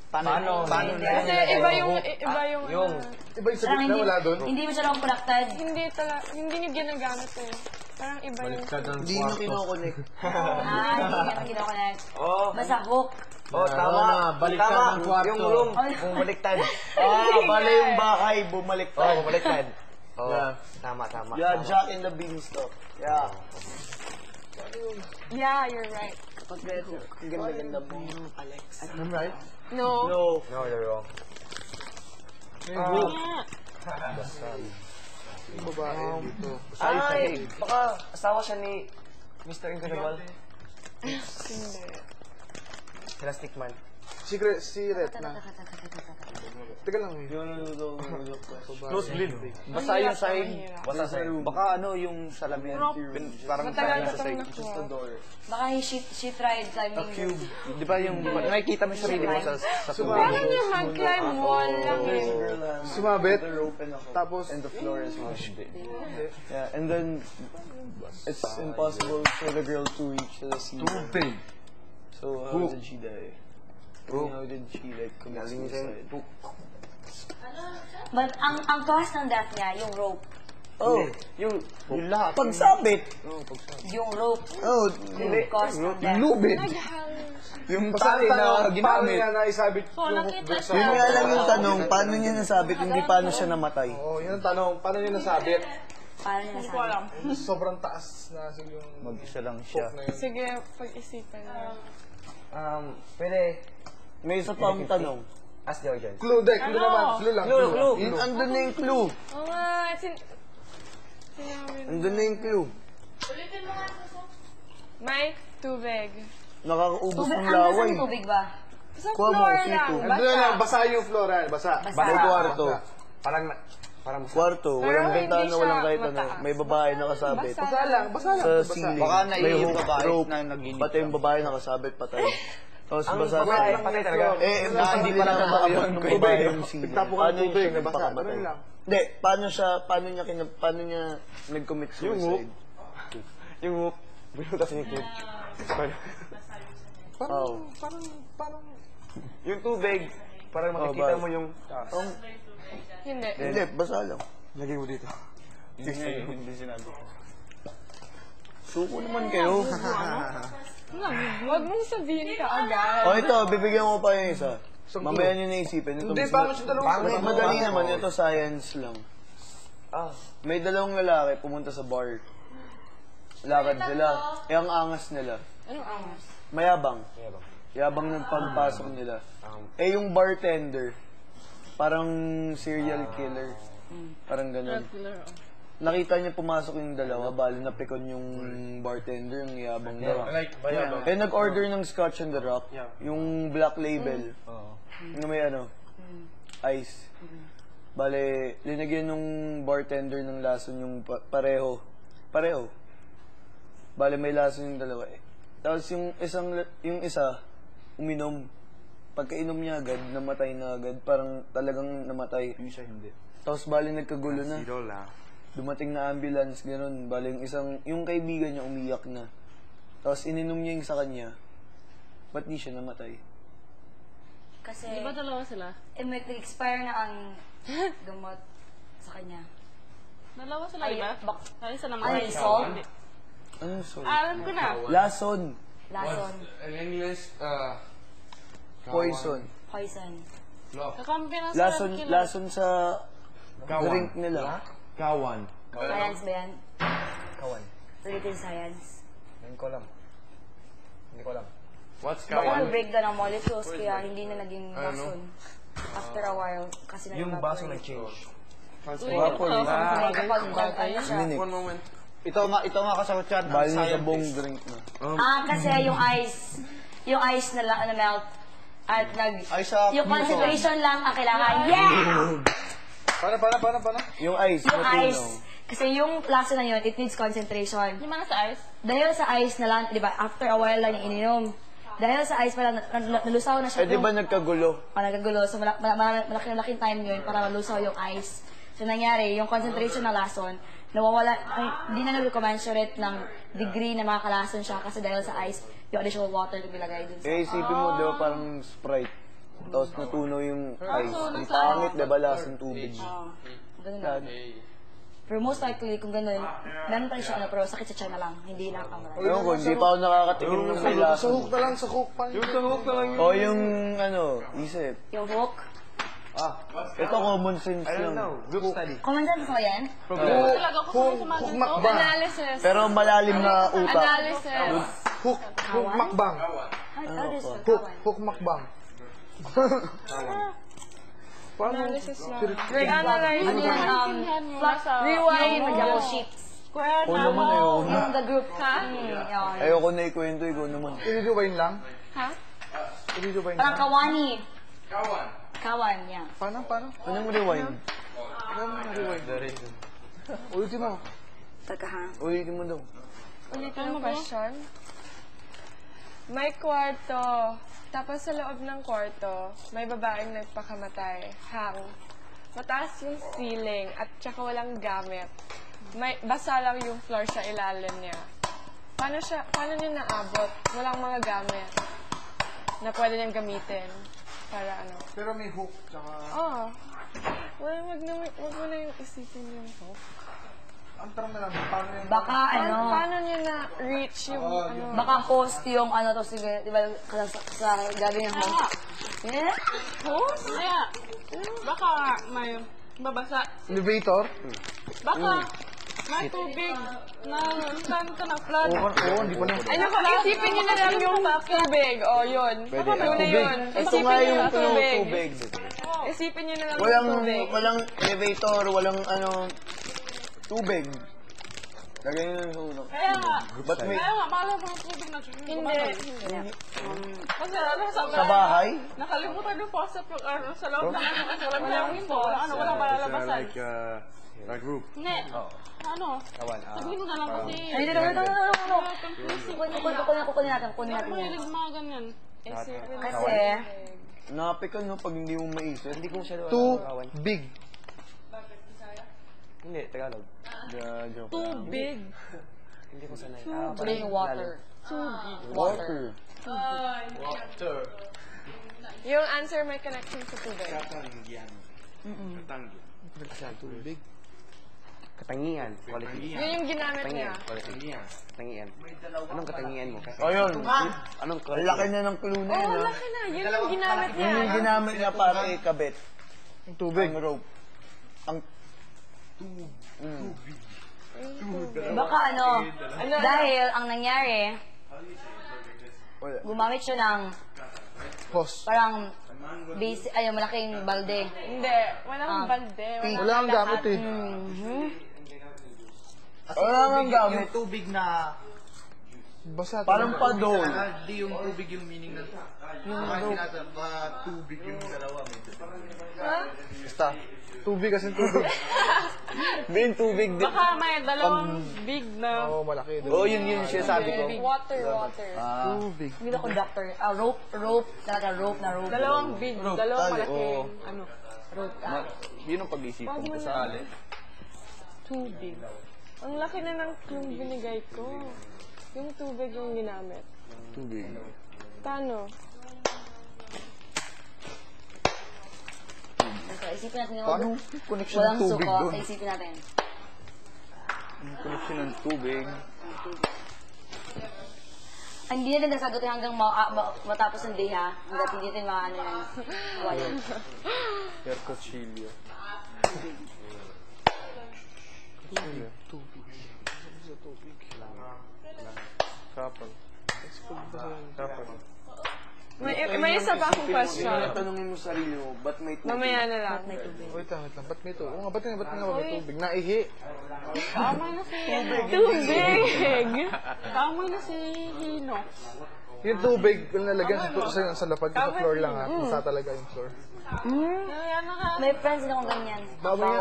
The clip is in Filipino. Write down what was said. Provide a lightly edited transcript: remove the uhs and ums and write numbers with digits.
Paano Kasi iba yung Iba yung sagot na wala doon? Hindi mo siya lang connected. hindi niya ginagamit eh. Parang iba yung... Hindi nyo kinoconnect. Hindi naman kinoconnect. Oo. Basta hook. Oh, tama. Baliktad ang kwarto. Yung room, bumaliktad. Bali yung bahay, bumaliktad. Bumaliktad. Oo, Yeah. tama. Yeah, Jack and the Beanstalk. Yeah. Yeah, you're right. Ang ganda-ganda mo, Alex. I'm right? No. No. No, you're wrong. Yung babae dito. Ay, baka asawa siya ni Mr. Incredible. Hindi. Elastic Man. Secret na. Teka lang. Close bleed. Basa yung sahig. Basa sahig. Baka ano yung salamin. Parang Matagal sa ka sahig. itong Just a door. Baka she tried climbing. Cube. Di ba yung nakikita mo yung sarili mo sa tubig? Paano naman climb wall lang eh? Sumabit. Tapos, And the floor is washed. Yeah, and then it's impossible for the girl to reach the sea. tubig. So how did she die? How did she like commit suicide? But ang cause ng death niya, yung rope. Oh, yung lahat. Pagsabit. Yung rope. Oh, Yung cause ng death. lubid. Yung tali na Paano ginamit. niya naisabit yung versa? Yun nga lang yung tanong, paano niya nasabit, hindi paano siya namatay? Oo, yun ang tanong. Paano niya nasabit? Paano niya nasabi? Sobrang taas na yung Mag-isa lang siya. hook na yun. Sige, pag-isipan niya. Pwede. May isa pa akong tanong. Ask Georgian. Clue, clue naman. Clue lang. Yung andun na yung clue. Oo nga, sinabi na. Andun na yung clue. Mike, tubig. Nakakaubos Tubig, ng ang nasa laway. tubig ba? Sa Kuha mo, floor Tito. lang. Andun na lang, basa yung floor. Basa. May kwarto. Parang Kwarto, Pero walang hindi bintana, siya walang kahit ano. mataas. May babae nakasabit. Basa lang. Sa ceiling. Baka May naiiyak hook, babae rope, na naginip. pati yung babae nakasabit, patay. Tapos Ang basa babae, sa... patay talaga. Hindi pa nakakabang ng babae yung ceiling. Nagtapo ka ng Paano tubig, siya nabasa. napakamatay? Ganun lang. Hindi, paano niya nag-commit suicide? Yung hook, binutas niya yung Parang, Yung tubig, parang makikita ba- mo yung... Hindi. Hindi, basa lang. Lagay mo dito. Hindi sinabi. Suko naman kayo. Huwag mong sabihin ka agad. O ito, bibigyan ko pa yung isa. Mamaya nyo naisipin. Ito, Hindi, paano siya dalawang Mas madali naman, ito science lang. Ah. May dalawang lalaki pumunta sa bar. Lakad sila. Eh, ang angas nila. Anong angas? Mayabang. Yabang ng pagpasok nila. Eh, yung bartender, parang serial killer. Parang ganun. Nakita niya pumasok yung dalawa, bali napikon yung bartender, yung yabang daw. Eh, nag-order ng Scotch on the Rock, yung black label. Na may ano, ice. Bale, linagyan nung bartender ng lason yung pareho. Pareho. Bale, may lason yung dalawa eh. Tapos yung isa, uminom. Pagkainom niya agad, namatay na agad. Parang talagang namatay. Yung isa hindi. Tapos bali nagkagulo na. Dumating na ambulance, gano'n. Bali yung kaibigan niya umiyak na. Tapos ininom niya yung sa kanya. Ba't di siya namatay? Kasi, Di ba dalawa sila? may expire na ang gamot sa kanya. Dalawa sila, Ay, di ba? Ay, isa naman. Ay, salt? Ano so? Alam ko na. Lason. Lason. in English, Poison. Poison. Kakampi na sa Lason sa drink nila. Kawan. Science ba yan? Kawan. Related science. Hindi ko alam. What's Baka breakdown ng molecules kaya hindi na naging lason. After a while, kasi Yung baso nag-change. Vapor. May kapag ano siya. One moment. Ito nga kasagot yan. Bali na sa buong drink na. Kasi yung ice na melt at yung concentration lang ang kailangan. Yeah! Paano? Yung ice. Yung what do you ice. know? Kasi yung laso na yun, it needs concentration. Yung mga sa ice. Dahil sa ice na lang, di ba, after a while lang yung ininom. Dahil sa ice pala, nalusaw na siya. Eh, di ba nagkagulo? Nagkagulo. So, malaking time yun para malusaw yung ice. So, nangyari, yung concentration ng lason, nawawala, hindi na nag-commensurate ng degree na makakalason siya kasi dahil sa ice, yung additional water na nilagay dun sa... Eh, isipin mo, di ba parang Sprite? Tapos natunaw yung ice. Ang pangit, diba? Lasang tubig. Ganun lang. Pero most likely, kung ganun, meron pa rin siya, pero sakit sa tiyan na lang. Hindi lang ang marami. Ewan ko, hindi pa ako nakakatikim ng may Sa lasa. hook na lang, sa hook. Yung sa hook na lang. O yung, isip. Yung hook, Ito common sense lang. Group study. common sense mo yan? Talaga ko Hook makbang. Analysis. Pero malalim na utak. Analysis. Hook makbang. Others, Hook makbang. Analysis lang. Re-analyze Ano niya. yan, flat, Rewind. Yung sheets. Square Ako na naman, mo. ayoko na. Yung the group. Yun. Ayoko na ikwento, ikaw naman. I-rewind lang. Ha? I-rewind Parang lang. kawani. Kawan, yeah. Paano? Anong rewind? Paano rewind? Ulitin mo. Teka ha. Ulitin mo daw. Ulitin yung question. May kwarto. Tapos sa loob ng kwarto, may babaeng nagpakamatay. Hang. Mataas yung ceiling at tsaka walang gamit. Basa lang yung floor sa ilalim niya. Paano niya naabot? Walang mga gamit na pwede niyang gamitin. Para ano? Pero may hook, tsaka... Oo. Wag mo na yung isipin yung hook. Ang tanong na lang, paano yung... Baka Paano niya na-reach yung ano? baka host yung to sige, di ba, sa gabi ng host. Eh? Hose? Kaya, baka may babasa. Elevator? Baka may tubig na saan ka na flood. Oo, hindi pa na. Ano kung isipin niyo na lang yung tubig. O, yun. Pwede. Yun na yun. Ito Isipin nga niyo yung yung tubig. tubig. Isipin niyo na lang yung tubig. Walang elevator, walang tubig. Lagay nyo sa ulo. Kaya nga, Ba't may... malay mo yung tubig na Hindi. Kasi ano, Sa bahay? nakalimutan yung faucet yung sa loob ng ano, kasi walang window, walang malalabasan. A group. Hindi. Ano? Sabihin mo na lang kasi. Ay, dito. Kukunin natin yan. Mahilig mga ganyan. Isipin Kasi, Napik ka, no? Pag hindi mo maisip. Hindi ko siya Too big. Hindi, Tagalog. Tubig. Hindi ko sanay. plain water. Water. yung answer may connection sa tubig. Katangian. Yun yung ginamit niya. Katangian. Anong katangian mo? O yun. Anong Ang laki na ng clue na yun, Oo, ha? laki na. Yun yung ginamit niya. Yun yung ginamit niya para ikabit. Yung tubig. Ang rope. Ang... Baka dahil ang nangyari, gumamit siya ng Hose. parang basic, malaking balde. Hindi. Walang balde. Wala ang gamit eh. Wala nga gamit. Tubig na Basa. Parang padol. hindi yung tubig yung meaning ng tubig yung dalawa may tubig. Basta. Tubig kasi tubig. Bin, tubig din. Baka may dalawang big na Oo, malaki. Oo, yun siya sabi ko. Water. Tubig. Hindi na conductor. Rope. Talaga rope na rope. dalawang big, dalawang tali, malaki. oo. Ano? Rope. Yun ang pag-isipan ko sa alin. Tubig. Ang laki na ng yung binigay ko. Yung tubig yung ginamit. Tubig. Paano? So, isipin natin yung Paano connection walang ng tubig suko. doon? So, isipin natin. Connection ng tubig. Hindi natin nasagutin hanggang matapos ng day, ha? Hanggat hindi natin maano yan. Wala. Percochilio. Kapal. Kapal. May isa pa akong question. Tanungin mo sarili mo, ba't may tubig? Mamaya na lang. Wait lang. Ba't may tubig? Oo nga, ba't nga may tubig? Naihi. Tama na si Tubig! Tama na si Hino. Yung tubig, kung nalagyan sa lapad ko sa floor lang ha. Basta talaga yung floor. Kaya naka May friends din akong ganyan. Mamaya